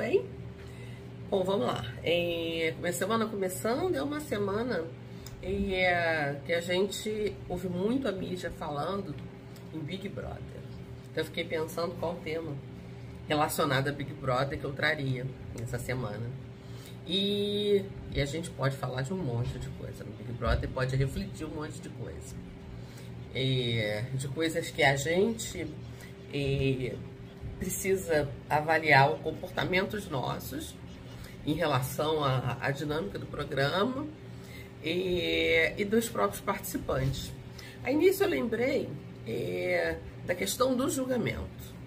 bem? Bom, vamos lá. Semana começando, é uma semana que a gente ouve muito a mídia falando em Big Brother. Então eu fiquei pensando qual tema relacionado a Big Brother que eu traria nessa semana. E a gente pode falar de um monte de coisa. No Big Brother pode refletir um monte de coisa. De coisas que a gente precisa avaliar os comportamentos nossos em relação à dinâmica do programa e dos próprios participantes. A início eu lembrei da questão do julgamento.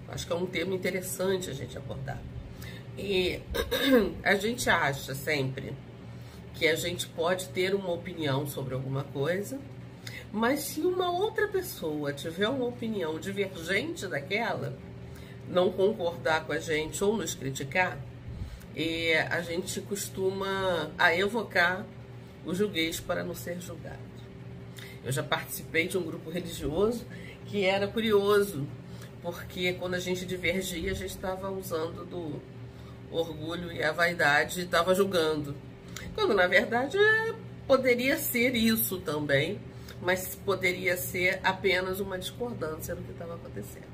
Acho que é um tema interessante a gente abordar. A gente acha sempre que a gente pode ter uma opinião sobre alguma coisa, mas se uma outra pessoa tiver uma opinião divergente daquela, não concordar com a gente ou nos criticar, a gente costuma evocar o julguês para não ser julgado. Eu já participei de um grupo religioso que era curioso, porque quando a gente divergia, a gente estava usando do orgulho e a vaidade e estava julgando. Quando, na verdade, poderia ser isso também, mas poderia ser apenas uma discordância do que estava acontecendo.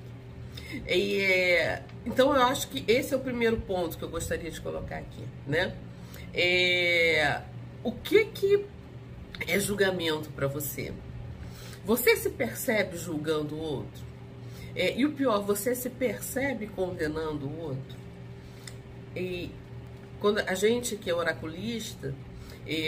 Então, eu acho que esse é o primeiro ponto que eu gostaria de colocar aqui, né? O que é julgamento para você? Você se percebe julgando o outro? E o pior, você se percebe condenando o outro? Quando a gente que é oraculista,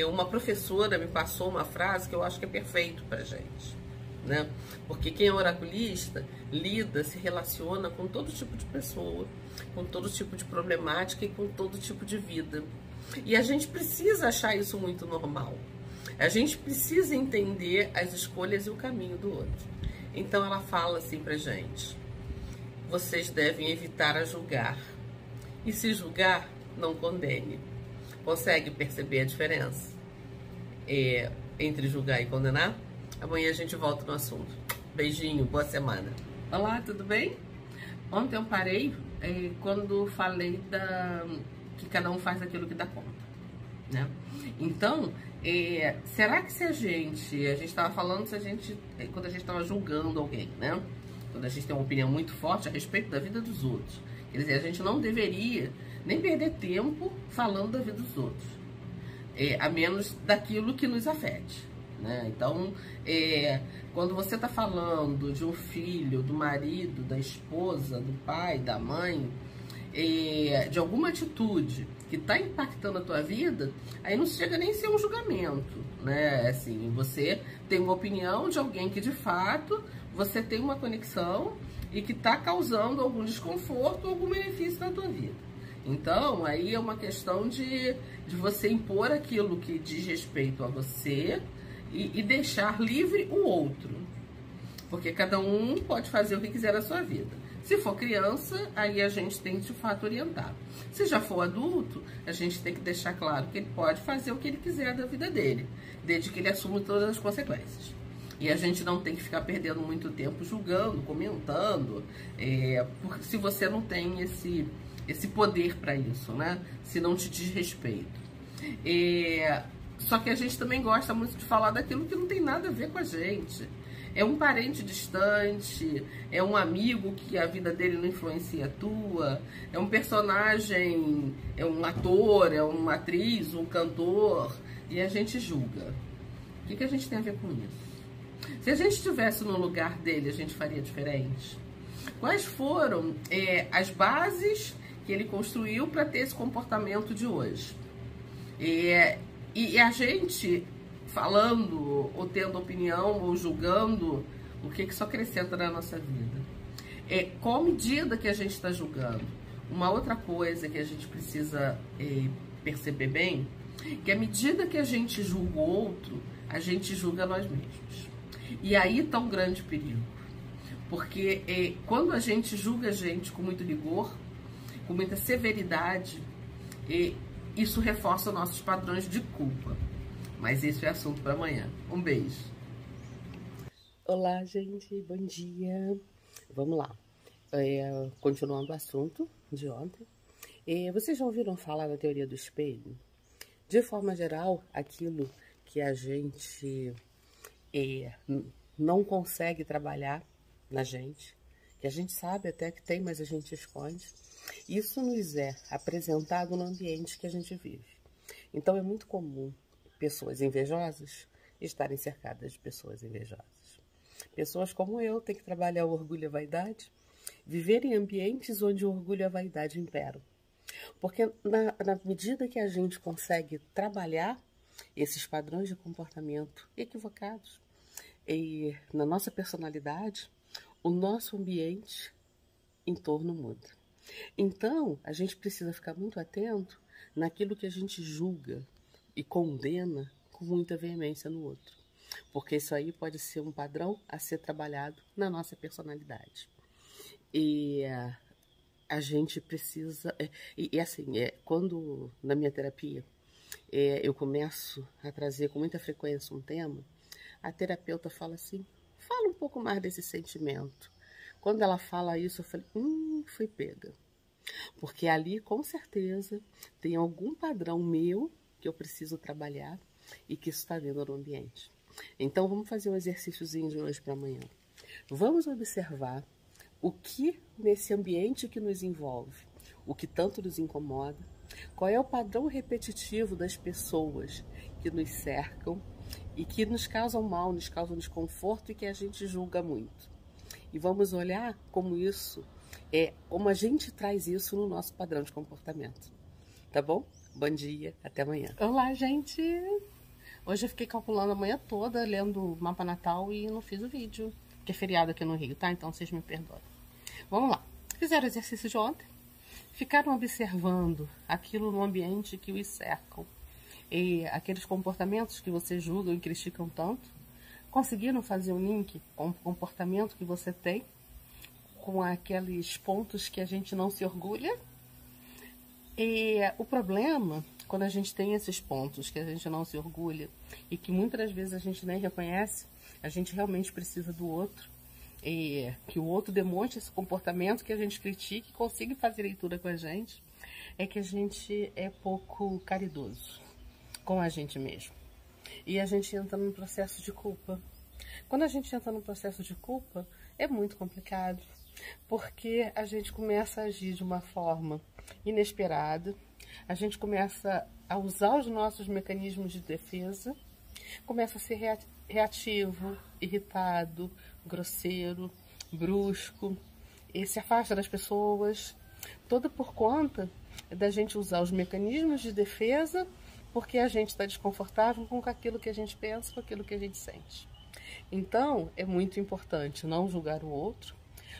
uma professora me passou uma frase que eu acho que é perfeito pra gente, né? Porque quem é oraculista lida, se relaciona com todo tipo de pessoa, com todo tipo de problemática e com todo tipo de vida. E a gente precisa achar isso muito normal. A gente precisa entender as escolhas e o caminho do outro. Então ela fala assim pra gente: vocês devem evitar a julgar. E se julgar, não condene. Consegue perceber a diferença entre julgar e condenar? Amanhã a gente volta no assunto. Beijinho, boa semana. Olá, tudo bem? Ontem eu parei quando falei que cada um faz aquilo que dá conta, né? Então, será que se a gente estava falando quando a gente estava julgando alguém, né? Quando a gente tem uma opinião muito forte a respeito da vida dos outros. Quer dizer, a gente não deveria nem perder tempo falando da vida dos outros, a menos daquilo que nos afete, né? Então, quando você está falando de um filho, do marido, da esposa, do pai, da mãe, de alguma atitude que está impactando a tua vida, aí não chega nem a ser um julgamento, né? Assim, você tem uma opinião de alguém que de fato você tem uma conexão e que está causando algum desconforto ou algum benefício na tua vida. Então, aí é uma questão de você impor aquilo que diz respeito a você e deixar livre o outro. Porque cada um pode fazer o que quiser na sua vida. Se for criança, aí a gente tem que, de fato, orientar. Se já for adulto, a gente tem que deixar claro que ele pode fazer o que ele quiser da vida dele, desde que ele assuma todas as consequências. E a gente não tem que ficar perdendo muito tempo julgando, comentando, porque se você não tem esse poder para isso, né? Se não te diz respeito. Só que a gente também gosta muito de falar daquilo que não tem nada a ver com a gente. É um parente distante, é um amigo que a vida dele não influencia a tua, é um personagem, é um ator, é uma atriz, um cantor, e a gente julga. O que a gente tem a ver com isso? Se a gente estivesse no lugar dele, a gente faria diferente? Quais foram as bases que ele construiu para ter esse comportamento de hoje? E a gente falando, ou tendo opinião, ou julgando, o que isso acrescenta na nossa vida? Qual medida que a gente está julgando? Uma outra coisa que a gente precisa perceber bem, que à medida que a gente julga o outro, a gente julga nós mesmos. E aí está um grande perigo. Porque quando a gente julga a gente com muito rigor, com muita severidade, isso reforça nossos padrões de culpa. Mas isso é assunto para amanhã. Um beijo. Olá, gente. Bom dia. Vamos lá. Continuando o assunto de ontem. Vocês já ouviram falar da teoria do espelho? De forma geral, aquilo que a gente não consegue trabalhar na gente, que a gente sabe até que tem, mas a gente esconde, isso nos é apresentado no ambiente que a gente vive. Então é muito comum pessoas invejosas estarem cercadas de pessoas invejosas. Pessoas como eu têm que trabalhar o orgulho e a vaidade, viver em ambientes onde o orgulho e a vaidade imperam. Porque na medida que a gente consegue trabalhar esses padrões de comportamento equivocados e na nossa personalidade, o nosso ambiente em torno muda. Então, a gente precisa ficar muito atento naquilo que a gente julga e condena com muita veemência no outro. Porque isso aí pode ser um padrão a ser trabalhado na nossa personalidade. E a gente precisa... quando na minha terapia eu começo a trazer com muita frequência um tema, a terapeuta fala assim, fala um pouco mais desse sentimento. Quando ela fala isso, eu falei, fui pega. Porque ali, com certeza, tem algum padrão meu que eu preciso trabalhar e que isso está vindo no ambiente. Então, vamos fazer um exercíciozinho de hoje para amanhã. Vamos observar o que nesse ambiente que nos envolve, o que tanto nos incomoda, qual é o padrão repetitivo das pessoas que nos cercam e que nos causam mal, nos causam desconforto e que a gente julga muito. E vamos olhar como como a gente traz isso no nosso padrão de comportamento. Tá bom? Bom dia, até amanhã. Olá, gente! Hoje eu fiquei calculando a manhã toda, lendo o mapa natal e não fiz o vídeo, que é feriado aqui no Rio, tá? Então vocês me perdoem. Vamos lá. Fizeram o exercício de ontem, ficaram observando aquilo no ambiente que os cercam e aqueles comportamentos que vocês julgam e criticam tanto. Conseguiram fazer um link com o comportamento que você tem com aqueles pontos que a gente não se orgulha? E o problema, quando a gente tem esses pontos que a gente não se orgulha e que muitas das vezes a gente nem reconhece, a gente realmente precisa do outro, e que o outro demonstre esse comportamento que a gente critica e consiga fazer leitura com a gente, é que a gente é pouco caridoso com a gente mesmo. E a gente entra num processo de culpa. Quando a gente entra num processo de culpa, é muito complicado, porque a gente começa a agir de uma forma inesperada, a gente começa a usar os nossos mecanismos de defesa, começa a ser reativo, irritado, grosseiro, brusco, e se afasta das pessoas, tudo por conta da gente usar os mecanismos de defesa, porque a gente está desconfortável com aquilo que a gente pensa, com aquilo que a gente sente. Então, é muito importante não julgar o outro,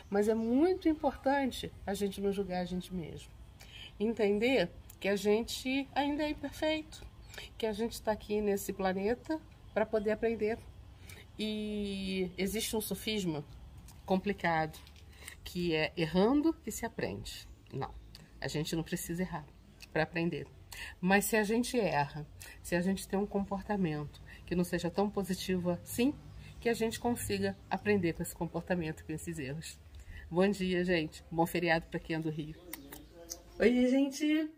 mas é muito importante a gente não julgar a gente mesmo. Entender que a gente ainda é imperfeito, que a gente está aqui nesse planeta para poder aprender. E existe um sofisma complicado, que é errando que se aprende. Não, a gente não precisa errar para aprender. Mas se a gente erra, se a gente tem um comportamento que não seja tão positivo assim, que a gente consiga aprender com esse comportamento, com esses erros. Bom dia, gente. Bom feriado para quem é do Rio. Oi, gente.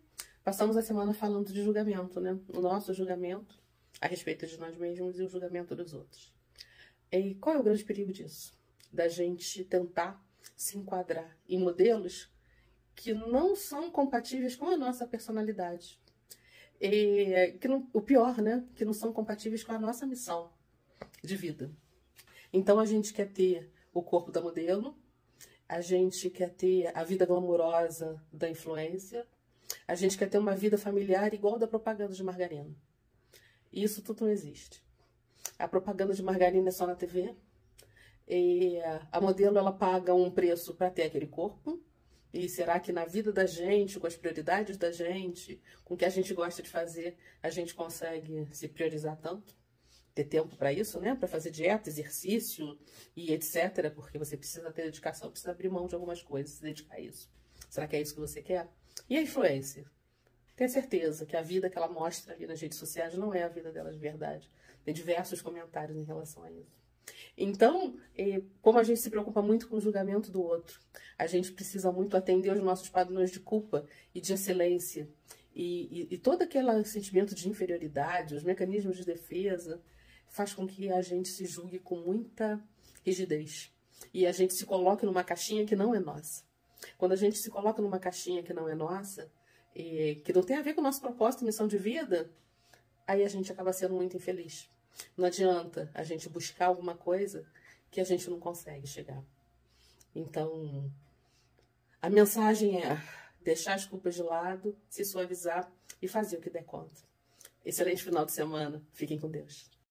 Passamos a semana falando de julgamento, né? O nosso julgamento a respeito de nós mesmos e o julgamento dos outros. E qual é o grande perigo disso? Da gente tentar se enquadrar em modelos que não são compatíveis com a nossa personalidade. O pior, né? Que não são compatíveis com a nossa missão de vida. Então a gente quer ter o corpo da modelo, a gente quer ter a vida glamourosa da influência, a gente quer ter uma vida familiar igual da propaganda de margarina. Isso tudo não existe. A propaganda de margarina é só na TV, e a modelo ela paga um preço para ter aquele corpo. E será que na vida da gente, com as prioridades da gente, com o que a gente gosta de fazer, a gente consegue se priorizar tanto? Ter tempo para isso, né? Para fazer dieta, exercício e etc. Porque você precisa ter dedicação, precisa abrir mão de algumas coisas, se dedicar a isso. Será que é isso que você quer? E a influência? Tenha certeza que a vida que ela mostra ali nas redes sociais não é a vida dela de verdade. Tem diversos comentários em relação a isso. Então, como a gente se preocupa muito com o julgamento do outro, a gente precisa muito atender aos nossos padrões de culpa e de excelência. E todo aquele sentimento de inferioridade, os mecanismos de defesa, faz com que a gente se julgue com muita rigidez. E a gente se coloque numa caixinha que não é nossa. Quando a gente se coloca numa caixinha que não é nossa, que não tem a ver com o nosso propósito e missão de vida, aí a gente acaba sendo muito infeliz. Não adianta a gente buscar alguma coisa que a gente não consegue chegar. Então, a mensagem é deixar as culpas de lado, se suavizar e fazer o que der conta. Excelente final de semana. Fiquem com Deus.